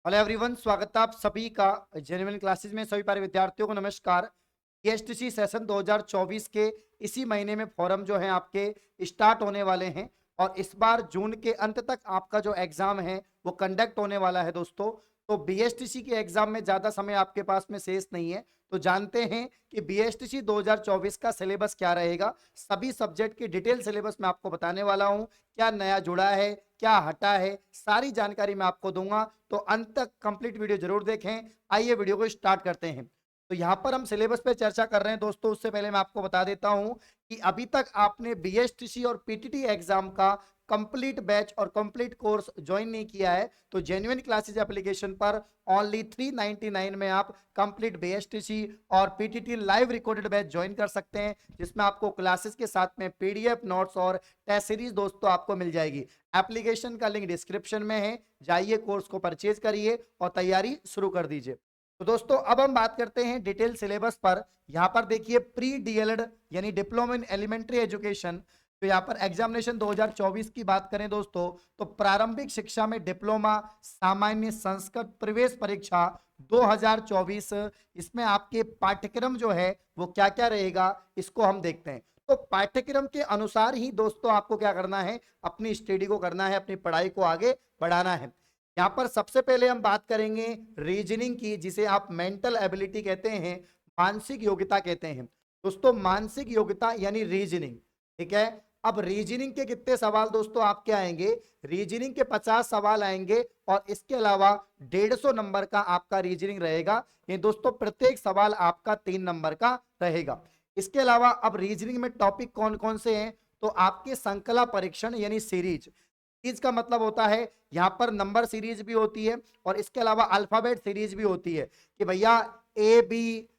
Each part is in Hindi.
हेलो एवरीवन, स्वागत है आप सभी का जेन्युइन क्लासेस में। सभी प्यारे विद्यार्थियों को नमस्कार। पीएचडीसी सेशन 2024 के इसी महीने में फॉर्म जो है आपके स्टार्ट होने वाले हैं और इस बार जून के अंत तक आपका जो एग्जाम है वो कंडक्ट होने वाला है दोस्तों। तो बीएसटीसी के एग्जाम में ज्यादा समय आपके पास में शेष नहीं है। तो जानते हैं कि बीएसटीसी 2024 का सिलेबस क्या रहेगा। सभी सब्जेक्ट की डिटेल सिलेबस मैं आपको बताने वाला हूं। क्या नया जुड़ा है, क्या हटा है, सारी जानकारी मैं आपको दूंगा। तो अंत तक कंप्लीट वीडियो जरूर देखें। आइए वीडियो को स्टार्ट करते हैं। तो यहां पर हम सिलेबस पे चर्चा कर रहे हैं दोस्तों। उससे पहले मैं आपको बता देता हूं कि अभी तक आपने बीएसटीसी और पीटीटी एग्जाम का कंप्लीट बैच और कंप्लीट कोर्स ज्वाइन नहीं किया है तो जेन्युइन क्लासेज एप्लीकेशन पर ओनली 399 में आप कंप्लीट बीएसटीसी और PTT live recorded batch join कर सकते हैं, जिसमें आपको क्लासेस के साथ में पीडीएफ नोट्स और टेस्ट सीरीज दोस्तों आपको मिल जाएगी। एप्लीकेशन का लिंक डिस्क्रिप्शन में है, जाइए कोर्स को परचेज करिए और तैयारी शुरू कर दीजिए। तो दोस्तों अब हम बात करते हैं डिटेल सिलेबस पर। यहां पर देखिए प्री डीएलएड यानी डिप्लोमा इन एलिमेंट्री एजुकेशन। तो यहाँ पर एग्जामिनेशन 2024 की बात करें दोस्तों तो प्रारंभिक शिक्षा में डिप्लोमा सामान्य संस्कृत प्रवेश परीक्षा 2024, इसमें आपके पाठ्यक्रम जो है वो क्या क्या रहेगा इसको हम देखते हैं। तो पाठ्यक्रम के अनुसार ही दोस्तों आपको क्या करना है, अपनी स्टडी को करना है, अपनी पढ़ाई को आगे बढ़ाना है। यहाँ पर सबसे पहले हम बात करेंगे रीजनिंग की, जिसे आप मेंटल एबिलिटी कहते हैं, मानसिक योग्यता कहते हैं दोस्तों। मानसिक योग्यता यानी रीजनिंग, ठीक है। अब रीजनिंग के कितने सवाल दोस्तों आपके आएंगे, रीजनिंग के 50 सवाल आएंगे और इसके अलावा 150 नंबर का आपका रीजनिंग रहेगा। ये दोस्तों प्रत्येक सवाल आपका 3 नंबर का रहेगा। इसके अलावा अब रीजनिंग में टॉपिक कौन कौन से हैं, तो आपके संकला परीक्षण यानी सीरीज। सीरीज का मतलब होता है यहाँ पर नंबर सीरीज भी होती है और इसके अलावा अल्फाबेट सीरीज भी होती है कि भैया ए बी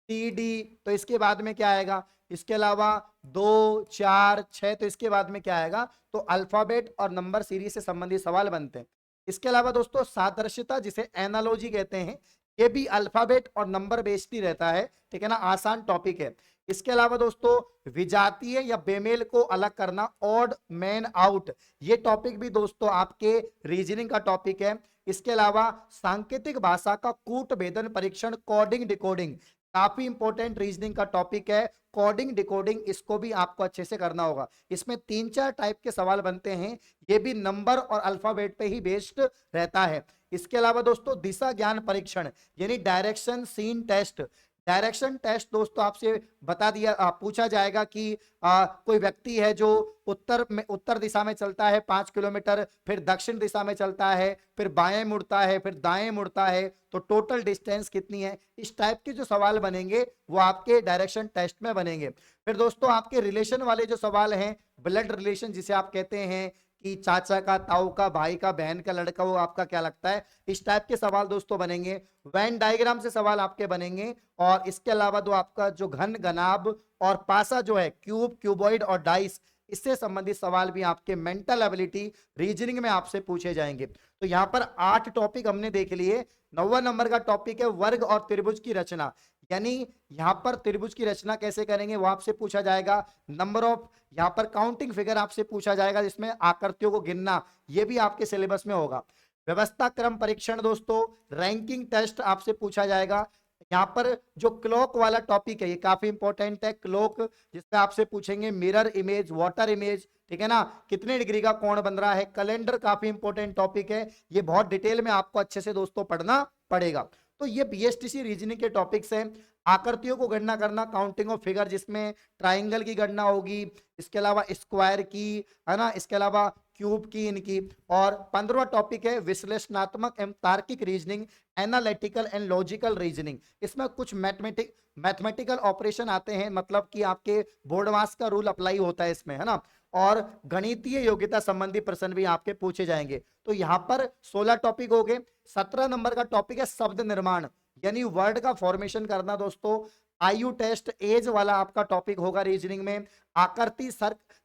सी डी, तो इसके बाद में क्या आएगा, इसके अलावा 2 4 6, तो इसके बाद में क्या आएगा, तो अल्फाबेट और नंबर सीरीज से संबंधित सवाल बनते हैं। इसके अलावा दोस्तों सादृश्यता जिसे एनालॉजी कहते हैं, ये भी अल्फाबेट और नंबर बेस्ड ही रहता है, ठीक है ना, आसान टॉपिक है। इसके अलावा दोस्तों विजातीय या बेमेल को अलग करना, ऑड मैन आउट, ये टॉपिक भी दोस्तों आपके रीजनिंग का टॉपिक है। इसके अलावा सांकेतिक भाषा का कूट भेदन परीक्षण, कोडिंग डिकोडिंग, काफी इंपॉर्टेंट रीजनिंग का टॉपिक है। कोडिंग डिकोडिंग इसको भी आपको अच्छे से करना होगा। इसमें 3-4 टाइप के सवाल बनते हैं, ये भी नंबर और अल्फाबेट पे ही बेस्ड रहता है। इसके अलावा दोस्तों दिशा ज्ञान परीक्षण यानी direction sense test. Direction test दोस्तों आपसे बता दिया, पूछा जाएगा कि कोई व्यक्ति है जो उत्तर दिशा में चलता है 5 किलोमीटर, फिर दक्षिण दिशा में चलता है, फिर बाएं मुड़ता है, फिर दाएं मुड़ता है, तो टोटल डिस्टेंस कितनी है। इस टाइप के जो सवाल बनेंगे वो आपके डायरेक्शन टेस्ट में बनेंगे। फिर दोस्तों आपके रिलेशन वाले जो सवाल हैं, ब्लड रिलेशन जिसे आप कहते हैं कि चाचा का, ताऊ का, भाई का, बहन का लड़का, वो आपका क्या लगता है, इस टाइप के सवाल दोस्तों बनेंगे। वेन डायग्राम से सवाल आपके बनेंगे और इसके अलावा दो आपका जो घन, घनाभ और पासा जो है, क्यूब, क्यूबॉइड और डाइस, इससे संबंधित सवाल भी आपके मेंटल एबिलिटी रीजनिंग में आपसे पूछे जाएंगे। तो यहाँ पर 8 टॉपिक हमने देख लिए। 9वां नंबर का टॉपिक है वर्ग और त्रिभुज की रचना, यानी यहाँ पर त्रिभुज की रचना कैसे करेंगे वो आपसे पूछा जाएगा। नंबर ऑफ, यहाँ पर काउंटिंग फिगर आपसे पूछा जाएगा, जिसमें आकृतियों को गिनना, ये भी आपके सिलेबस में होगा। व्यवस्था क्रम परीक्षण दोस्तों, रैंकिंग टेस्ट आपसे पूछा जाएगा। यहाँ पर जो क्लॉक वाला टॉपिक है ये काफी इंपॉर्टेंट है, क्लॉक, जिसमें आपसे पूछेंगे मिरर इमेज, वाटर इमेज, ठीक है ना, कितने डिग्री का कोण बन रहा है। कैलेंडर काफी इंपॉर्टेंट टॉपिक है, ये बहुत डिटेल में आपको अच्छे से दोस्तों पढ़ना पड़ेगा। तो ये बीएसटीसी रीजनिंग के टॉपिक्स हैं। आकृतियों को गणना करना, काउंटिंग ऑफ फिगर, जिसमें ट्राइंगल की गणना होगी, इसके अलावा स्क्वायर की, है ना, इसके अलावा क्यूब की, इनकी। और 15वां टॉपिक है विश्लेषणात्मक एवं तार्किक reasoning, analytical and logical reasoning. इसमें कुछ मैथमेटिकल ऑपरेशन आते हैं, मतलब कि आपके बोर्डमास का रूल अप्लाई होता है इसमें, है ना। और गणितीय योग्यता संबंधी प्रश्न भी आपके पूछे जाएंगे। तो यहाँ पर 16 टॉपिक हो गए। 17 नंबर का टॉपिक है शब्द निर्माण यानी वर्ड का फॉर्मेशन करना दोस्तों। आयु टेस्ट, एज वाला आपका टॉपिक होगा रीजनिंग में। आकृति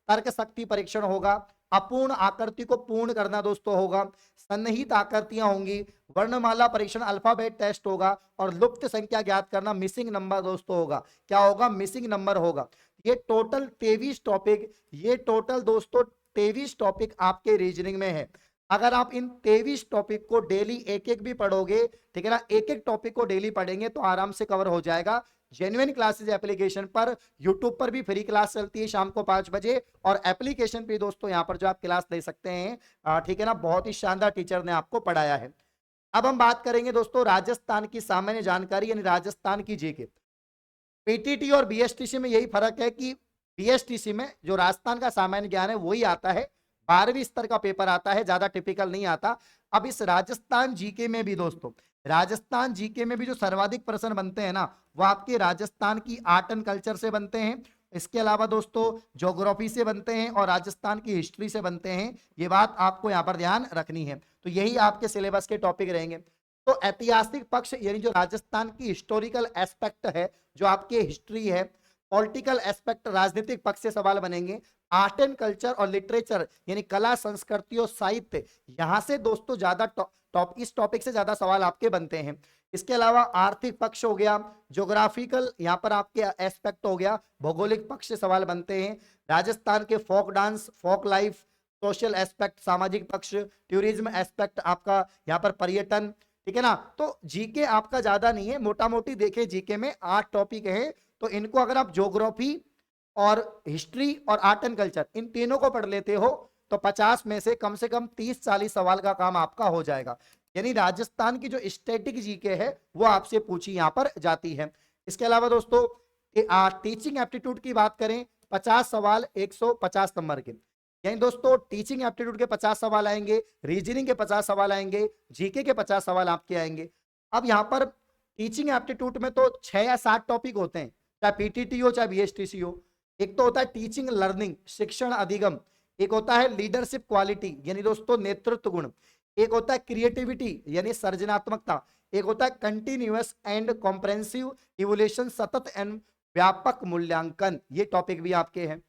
तर्क शक्ति परीक्षण होगा। अपूर्ण आकृति को पूर्ण करना दोस्तों होगा। सन्निहित आकृतियां होंगी। वर्णमाला परीक्षण, अल्फाबेट टेस्ट होगा। और लुप्त संख्या ज्ञात करना, मिसिंग नंबर दोस्तों होगा। क्या होगा, मिसिंग नंबर होगा। ये टोटल 23 टॉपिक, ये टोटल दोस्तों 23 टॉपिक आपके रीजनिंग में है। अगर आप इन 23 टॉपिक को डेली एक एक भी पढ़ोगे, ठीक है ना, एक एक टॉपिक को डेली पढ़ेंगे तो आराम से कवर हो जाएगा। जेन्युइन क्लासेस एप्लीकेशन पर यूट्यूब पर भी फ्री क्लास चलती है शाम को 5 बजे, और एप्लीकेशन पे दोस्तों यहाँ पर जो आप क्लास ले सकते हैं, ठीक है ना, बहुत ही शानदार टीचर ने आपको पढ़ाया है। अब हम बात करेंगे दोस्तों राजस्थान की सामान्य जानकारी यानी राजस्थान की जीके। पीटीटी और बीएसटीसी में यही फर्क है कि बीएसटीसी में जो राजस्थान का सामान्य ज्ञान है वही आता है, 12वीं स्तर का पेपर आता है, ज्यादा टिपिकल नहीं आता। अब इस राजस्थान जीके में भी दोस्तों, राजस्थान जीके में भी जो सर्वाधिक प्रश्न बनते हैं ना, वो आपके राजस्थान की आर्ट एंड कल्चर से बनते हैं। इसके अलावा दोस्तों ज्योग्राफी से बनते हैं और राजस्थान की हिस्ट्री से बनते हैं। ये बात आपको यहाँ पर ध्यान रखनी है। तो यही आपके सिलेबस के टॉपिक रहेंगे। तो ऐतिहासिक पक्ष यानी जो राजस्थान की हिस्टोरिकल एस्पेक्ट है, जो आपके हिस्ट्री है, पॉलिटिकल एस्पेक्ट राजनीतिक पक्ष से सवाल बनेंगे, आर्ट एंड कल्चर और लिटरेचर यानी कला संस्कृति और साहित्य, यहां से दोस्तों ज्यादा इस टॉपिक से ज्यादा सवाल आपके बनते हैं। इसके अलावा आर्थिक पक्ष हो गया, ज्योग्राफिकल यहाँ पर आपके एस्पेक्ट हो गया, भौगोलिक पक्ष से सवाल बनते हैं, राजस्थान के फोक डांस, फोक लाइफ, सोशल एस्पेक्ट, सामाजिक पक्ष, टूरिज्म एस्पेक्ट, आपका यहाँ पर पर्यटन, ठीक है ना। तो जीके आपका ज्यादा नहीं है, मोटा मोटी देखे जीके में 8 टॉपिक है। तो इनको अगर आप ज्योग्राफी और हिस्ट्री और आर्ट एंड कल्चर इन तीनों को पढ़ लेते हो तो 50 में से कम 30-40 सवाल का काम आपका हो जाएगा। यानी राजस्थान की जो स्टैटिक जीके है वो आपसे पूछी यहाँ पर जाती है। इसके अलावा दोस्तों टीचिंग एप्टीट्यूड की बात करें, 50 सवाल 150 नंबर के, यानी दोस्तों टीचिंग एप्टीट्यूड के 50 सवाल आएंगे, रीजनिंग के 50 सवाल आएंगे, जीके के 50 सवाल आपके आएंगे। अब यहाँ पर टीचिंग एप्टीट्यूड में तो 6 या 7 टॉपिक होते हैं, चाहे पीटीटी हो चाहे बीएसटीसी हो। एक तो होता है टीचिंग लर्निंग, शिक्षण अधिगम, एक होता है लीडरशिप क्वालिटी यानी दोस्तों नेतृत्व गुण, एक होता है क्रिएटिविटी यानी सृजनात्मकता, एक होता है कंटिन्यूअस एंड कॉम्प्रेहेंसिव इवोल्यूशन, सतत एंड व्यापक मूल्यांकन, ये टॉपिक भी आपके हैं।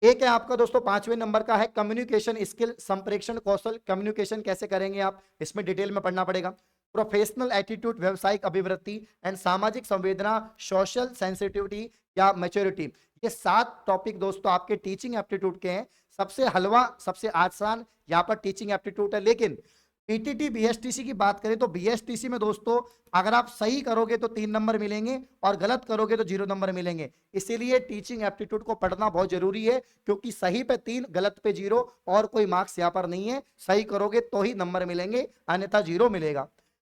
एक है आपका दोस्तों 5वें नंबर का है कम्युनिकेशन स्किल, संप्रेषण कौशल, कम्युनिकेशन कैसे करेंगे आप, इसमें डिटेल में पढ़ना पड़ेगा। प्रोफेशनल एटीट्यूड, व्यवसायिक अभिवृत्ति एंड सामाजिक संवेदना, सोशल सेंसिटिविटी या मैच्योरिटी, ये 7 टॉपिक दोस्तों आपके टीचिंग एप्टीट्यूड के हैं। सबसे हलवा, सबसे आसान यहाँ पर टीचिंग एप्टीट्यूड है। लेकिन पीटीटी बीएसटीसी की बात करें तो बीएसटीसी में दोस्तों अगर आप सही करोगे तो 3 नंबर मिलेंगे और गलत करोगे तो 0 नंबर मिलेंगे। इसीलिए टीचिंग एप्टीट्यूड को पढ़ना बहुत जरूरी है, क्योंकि सही पे 3, गलत पे 0 और कोई मार्क्स यहाँ पर नहीं है। सही करोगे तो ही नंबर मिलेंगे, अन्यथा 0 मिलेगा।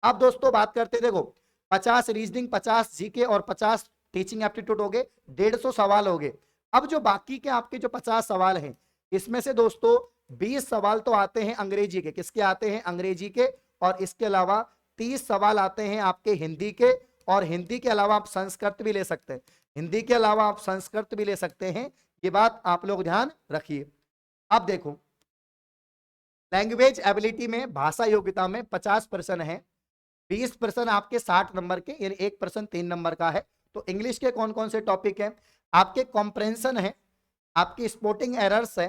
अब दोस्तों बात करते, देखो 50 रीजनिंग, 50 जीके और 50 टीचिंग एप्टीट्यूड हो गए, 150 सवाल हो गए। अब जो बाकी के आपके जो 50 सवाल हैं, इसमें से दोस्तों 20 सवाल तो आते हैं अंग्रेजी के, किसके आते हैं, अंग्रेजी के, और इसके अलावा 30 सवाल आते हैं आपके हिंदी के, और हिंदी के अलावा आप संस्कृत भी ले सकते हैं, हिंदी के अलावा आप संस्कृत भी ले सकते हैं। ये बात आप लोग ध्यान रखिए। अब देखो लैंग्वेज एबिलिटी में, भाषा योग्यता में 50 प्रश्न है, 20 प्रश्न आपके 60 नंबर के, यानी 1 प्रश्न 3 नंबर का है। तो इंग्लिश के कौन कौन से टॉपिक हैं आपके, कॉम्प्रेंशन है, आपकी स्पोर्टिंग एरर्स है,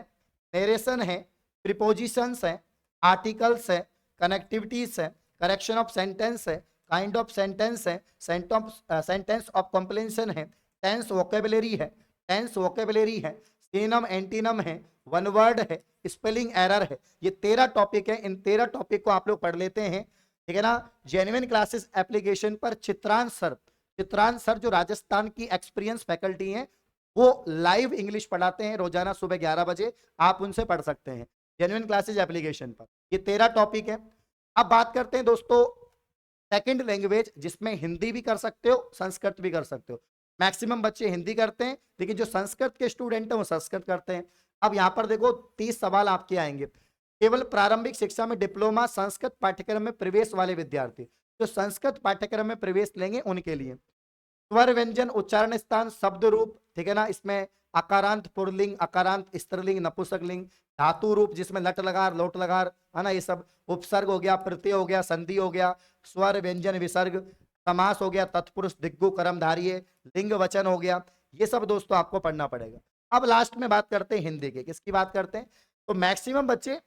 नरेशन है, प्रीपोजिशंस है, आर्टिकल्स है, कनेक्टिविटीज है, करेक्शन ऑफ सेंटेंस है, काइंड ऑफ सेंटेंस है, सेंटेंस ऑफ कॉम्प्लेंशन है, टेंस वोकेबुलरी है, सिनोनिम एंटीनम है, वन वर्ड है, स्पेलिंग एरर है। ये 13 टॉपिक है। इन 13 टॉपिक को आप लोग पढ़ लेते हैं, ठीक है ना। जेन्युइन क्लासेस एप्लीकेशन पर चित्रांश सर जो राजस्थान की एक्सपीरियंस फैकल्टी हैं, वो लाइव इंग्लिश पढ़ाते हैं रोजाना सुबह 11 बजे, आप उनसे पढ़ सकते हैं जेन्युइन क्लासेज एप्लीकेशन पर। ये 13 टॉपिक है। अब बात करते हैं दोस्तों सेकंड लैंग्वेज, जिसमें हिंदी भी कर सकते हो, संस्कृत भी कर सकते हो। मैक्सिमम बच्चे हिंदी करते हैं, लेकिन जो संस्कृत के स्टूडेंट हैं वो संस्कृत करते हैं। अब यहाँ पर देखो 30 सवाल आपके आएंगे। केवल प्रारंभिक शिक्षा में डिप्लोमा संस्कृत पाठ्यक्रम में प्रवेश वाले विद्यार्थी, जो संस्कृत पाठ्यक्रम में प्रवेश लेंगे उनके लिए। स्वर व्यंजन उच्चारण स्थान शब्द रूप, ठीक है ना, इसमें अकारांत पुल्लिंग, अकारांत स्त्रीलिंग, नपुंसकलिंग, धातु रूप जिसमें लट लगार लोट लगार है ना, ये सब, उपसर्ग हो गया, प्रत्यय हो गया, संधि हो गया, स्वर व्यंजन विसर्ग, समास हो गया, तत्पुरुष दिग्गु कर्मधारिये, लिंग वचन हो गया, ये सब दोस्तों आपको पढ़ना पड़ेगा। अब लास्ट में बात करते हैं हिंदी के, किसकी बात करते हैं, तो मैक्सिमम बच्चे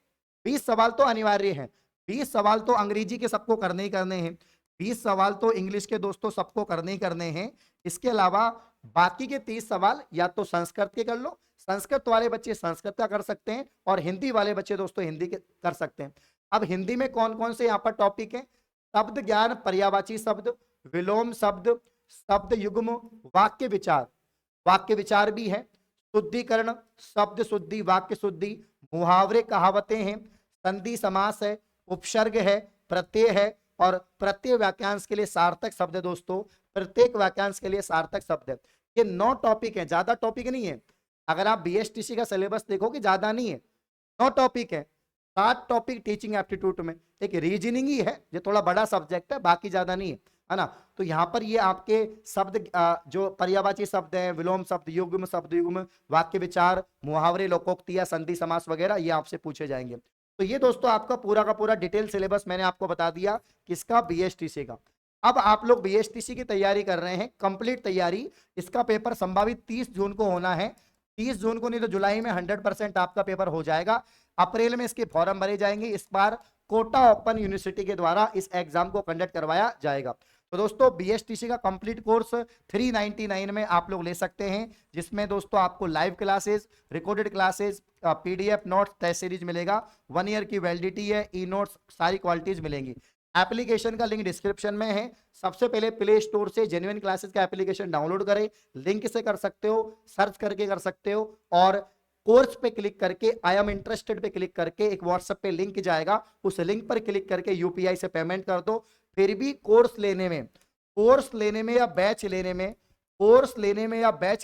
20 सवाल तो अनिवार्य हैं, 20 सवाल तो अंग्रेजी के सबको करने ही करने हैं, 20 सवाल तो इंग्लिश के दोस्तों सबको करने ही करने हैं। इसके अलावा बाकी के 30 सवाल या तो संस्कृत के कर लो, संस्कृत वाले बच्चे संस्कृत का कर सकते हैं और हिंदी वाले बच्चे दोस्तों हिंदी के कर सकते हैं। अब हिंदी में कौन कौन से यहाँ पर टॉपिक हैं? शब्द ज्ञान, पर्यायवाची शब्द, विलोम शब्द, शब्द युग्म, वाक्य विचार, वाक्य विचार भी है, शुद्धिकरण, शब्द शुद्धि, वाक्य शुद्धि, मुहावरे कहावतें हैं, संधि समास है, उपसर्ग है, प्रत्यय है और प्रत्यय वाक्यांश के लिए सार्थक शब्द है दोस्तों, प्रत्येक वाक्यांश के लिए सार्थक शब्द है। ये 9 टॉपिक है, ज्यादा टॉपिक नहीं है। अगर आप बीएसटीसी का सिलेबस देखोगे ज्यादा नहीं है, 9 टॉपिक है, 7 टॉपिक टीचिंग एप्टीट्यूड में, एक रीजनिंग ही है जो थोड़ा बड़ा सब्जेक्ट है, बाकी ज्यादा नहीं है ना। तो यहाँ पर ये आपके शब्द जो पर्यायवाची शब्द है, विलोम शब्द युग्म, शब्द युग्म, वाक्य विचार, मुहावरे, लोकोक्तियां, संधि समास वगैरह ये आपसे पूछे जाएंगे। तो ये दोस्तों आपका पूरा का पूरा डिटेल सिलेबस मैंने आपको बता दिया किसका, बीएसटीसी का। अब आप लोग बीएसटीसी की तैयारी कर रहे हैं, कंप्लीट तैयारी। इसका पेपर संभावित 30 जून को होना है, 30 जून को नहीं तो जुलाई में 100% आपका पेपर हो जाएगा। अप्रैल में इसके फॉर्म भरे जाएंगे। इस बार कोटा ओपन यूनिवर्सिटी के द्वारा इस एग्जाम को कंडक्ट करवाया जाएगा। तो दोस्तों बीएसटीसी का कंप्लीट कोर्स 399 में आप लोग ले सकते हैं, जिसमें दोस्तों आपको live classes, recorded classes, PDF notes, test series मिलेगा, 1 ईयर की वैलिडिटी है, ई नोट्स, सारी क्वालिटीज मिलेंगी। एप्लीकेशन का लिंक डिस्क्रिप्शन में है। सबसे पहले प्ले स्टोर से जेन्युइन क्लासेस का एप्लीकेशन डाउनलोड करें, लिंक से कर सकते हो, सर्च करके कर सकते हो, और कोर्स पे क्लिक करके आई एम इंटरेस्टेड पे क्लिक करके एक व्हाट्सएप पे लिंक जाएगा, उस लिंक पर क्लिक करके यूपीआई से पेमेंट कर दो। फिर भी कोर्स लेने में या बैच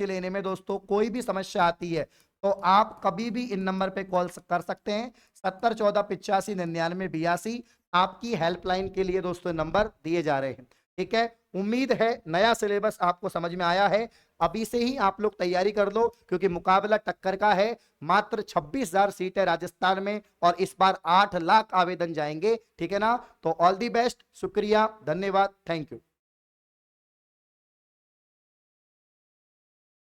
लेने में दोस्तों कोई भी समस्या आती है तो आप कभी भी इन नंबर पे कॉल कर सकते हैं, 7014859982। आपकी हेल्पलाइन के लिए दोस्तों नंबर दिए जा रहे हैं। ठीक है, उम्मीद है नया सिलेबस आपको समझ में आया है। अभी से ही आप लोग तैयारी कर लो, क्योंकि मुकाबला टक्कर का है। मात्र 26,000 सीट है राजस्थान में और इस बार 8 लाख आवेदन जाएंगे। ठीक है ना, तो ऑल दी बेस्ट, शुक्रिया, धन्यवाद, थैंक यू।